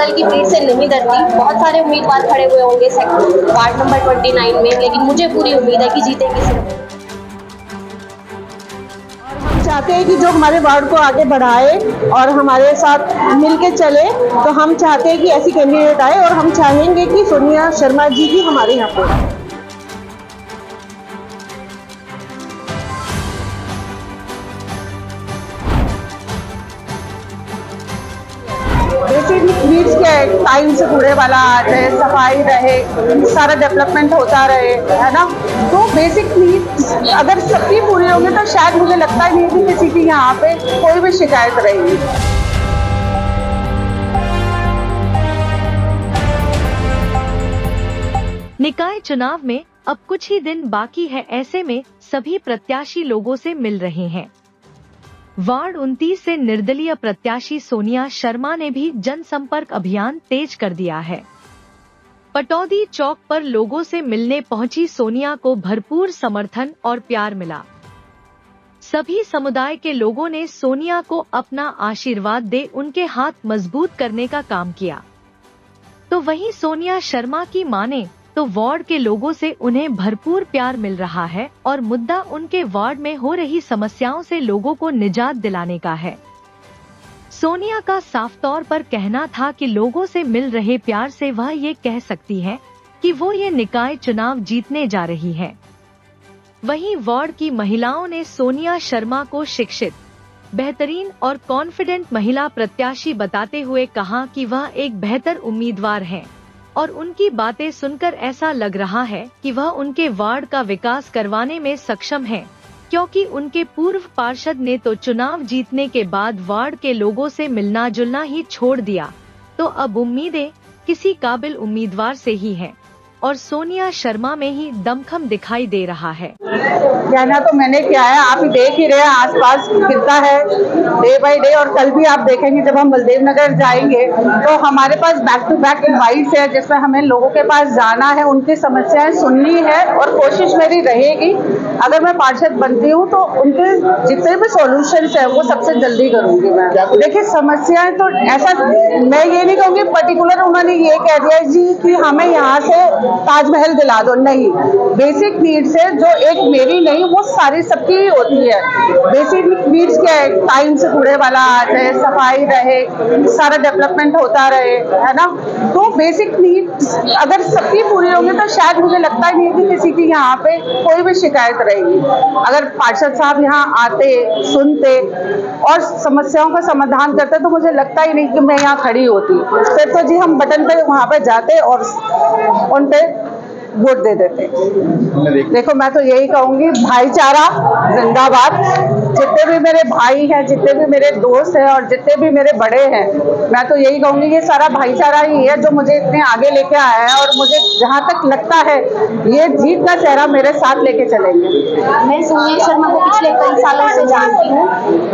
जंगल की भीड़ से नहीं डरती। बहुत सारे उम्मीदवार खड़े हुए होंगे वार्ड नंबर 29 में, लेकिन मुझे पूरी उम्मीद है कि जीतेंगे सिर्फ। हम चाहते हैं कि जो हमारे वार्ड को आगे बढ़ाए और हमारे साथ मिलके चले, तो हम चाहते हैं कि ऐसी कैंडिडेट आए और हम चाहेंगे कि सोनिया शर्मा जी भी हमारे यहाँ पे। बेसिक नीड्स क्या है, टाइम से कूड़े वाला आ जाए, सफाई रहे, सारा डेवलपमेंट होता रहे, है ना। तो बेसिक नीड्स अगर सबकी पूरी होंगी तो शायद मुझे लगता ही नहीं कि किसी की यहाँ पे कोई भी शिकायत रहेगी। निकाय चुनाव में अब कुछ ही दिन बाकी है, ऐसे में सभी प्रत्याशी लोगों से मिल रहे हैं। वार्ड 29 से निर्दलीय प्रत्याशी सोनिया शर्मा ने भी जनसंपर्क अभियान तेज कर दिया है। पटौदी चौक पर लोगों से मिलने पहुंची सोनिया को भरपूर समर्थन और प्यार मिला। सभी समुदाय के लोगों ने सोनिया को अपना आशीर्वाद दे उनके हाथ मजबूत करने का काम किया। तो वहीं सोनिया शर्मा की माने तो वार्ड के लोगों से उन्हें भरपूर प्यार मिल रहा है और मुद्दा उनके वार्ड में हो रही समस्याओं से लोगों को निजात दिलाने का है। सोनिया का साफ तौर पर कहना था कि लोगों से मिल रहे प्यार से वह ये कह सकती है कि वो ये निकाय चुनाव जीतने जा रही है। वहीं वार्ड की महिलाओं ने सोनिया शर्मा को शिक्षित, बेहतरीन और कॉन्फिडेंट महिला प्रत्याशी बताते हुए कहा कि वह एक बेहतर उम्मीदवार हैं और उनकी बातें सुनकर ऐसा लग रहा है कि वह उनके वार्ड का विकास करवाने में सक्षम हैं, क्योंकि उनके पूर्व पार्षद ने तो चुनाव जीतने के बाद वार्ड के लोगों से मिलना जुलना ही छोड़ दिया। तो अब उम्मीदें किसी काबिल उम्मीदवार से ही हैं और सोनिया शर्मा में ही दमखम दिखाई दे रहा है। कहना तो मैंने क्या है, आप ही देख ही रहे हैं, आसपास गिरता है डे बाय डे। और कल भी आप देखेंगे जब हम बलदेव नगर जाएंगे तो हमारे पास बैक टू बैक इनवाइट्स है, जिसमें हमें लोगों के पास जाना है, उनकी समस्याएं सुननी है और कोशिश मेरी रहेगी अगर मैं पार्षद बनती हूँ तो उनके जितने भी सॉल्यूशंस है वो सबसे जल्दी करूंगी मैं। देखिए समस्याएं तो ऐसा मैं ये नहीं कहूँगी पर्टिकुलर उन्होंने ये कह दिया जी कि हमें यहाँ से ताजमहल दिला दो, नहीं। बेसिक नीड्स है जो एक मेरी नहीं वो सारी सबकी ही होती है। बेसिक नीड्स क्या है, टाइम से कूड़े वाला आ जाए, सफाई रहे, सारा डेवलपमेंट होता रहे, है ना। तो बेसिक नीड्स अगर सबकी पूरी होंगी तो शायद मुझे लगता ही नहीं कि किसी की यहाँ पे कोई भी शिकायत रहेगी। अगर पार्षद साहब यहाँ आते, सुनते और समस्याओं का समाधान करते तो मुझे लगता ही नहीं कि मैं यहाँ खड़ी होती। फिर तो जी हम बटन पे वहाँ पे जाते और उन पे वोट दे देते। देखो मैं तो यही कहूंगी, भाईचारा जिंदाबाद। जितने भी मेरे भाई हैं, जितने भी मेरे दोस्त हैं और जितने भी मेरे बड़े हैं, मैं तो यही कहूंगी ये सारा भाईचारा ही है जो मुझे इतने आगे लेके आया है और मुझे जहाँ तक लगता है ये जीत का चेहरा मेरे साथ लेके चलेंगे। मैं सोनिया शर्मा को पिछले कई सालों से जानती हूँ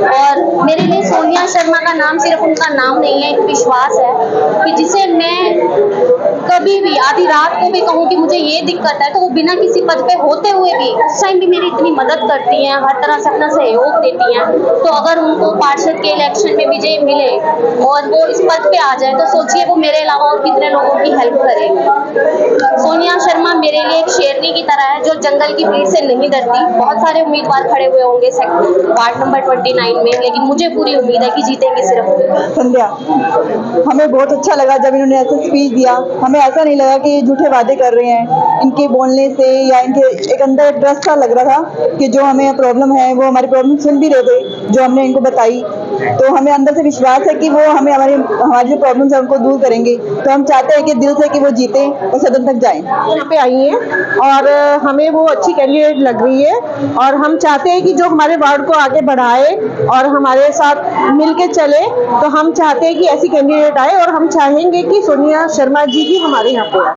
और मेरे लिए सोनिया शर्मा का नाम सिर्फ उनका नाम नहीं है, एक विश्वास है कि जिसे मैं कभी भी आधी रात को भी कहूँ कि मुझे ये दिक्कत है तो वो बिना किसी पद पे होते हुए भी उस टाइम भी मेरी इतनी मदद करती हैं, हर तरह से अपना सहयोग देती हैं। तो अगर उनको पार्षद के इलेक्शन में विजय मिले और वो इस पद पे आ जाए तो सोचिए वो मेरे अलावा और कितने लोगों की हेल्प करेंगे। सोनिया शर्मा मेरे लिए एक शेरनी की तरह है जो जंगल की भीड़ से नहीं डरती। बहुत सारे उम्मीदवार खड़े हुए होंगे वार्ड नंबर 29 में, लेकिन मुझे पूरी उम्मीद है कि जीतेंगे सिर्फ। संध्या, हमें बहुत अच्छा लगा जब इन्होंने ऐसा स्पीच दिया। हमें ऐसा नहीं लगा कि ये झूठे वादे कर रहे हैं। इनके बोलने से या इनके एक अंदर ट्रस्ट सा लग रहा था कि जो हमें प्रॉब्लम है वो हमारी प्रॉब्लम सुन भी रहे थे जो हमने इनको बताई। तो हमें अंदर से विश्वास है कि वो हमें हमारी जो प्रॉब्लम्स है उनको दूर करेंगे। तो हम चाहते हैं कि दिल से कि वो जीते और सदन तक जाएं। यहाँ पे आई हैं और हमें वो अच्छी कैंडिडेट लग रही है और हम चाहते हैं कि जो हमारे वार्ड को आगे बढ़ाए और हमारे साथ मिलके चले, तो हम चाहते हैं कि ऐसी कैंडिडेट आए और हम चाहेंगे कि सोनिया शर्मा जी भी हमारे यहाँ पे आए।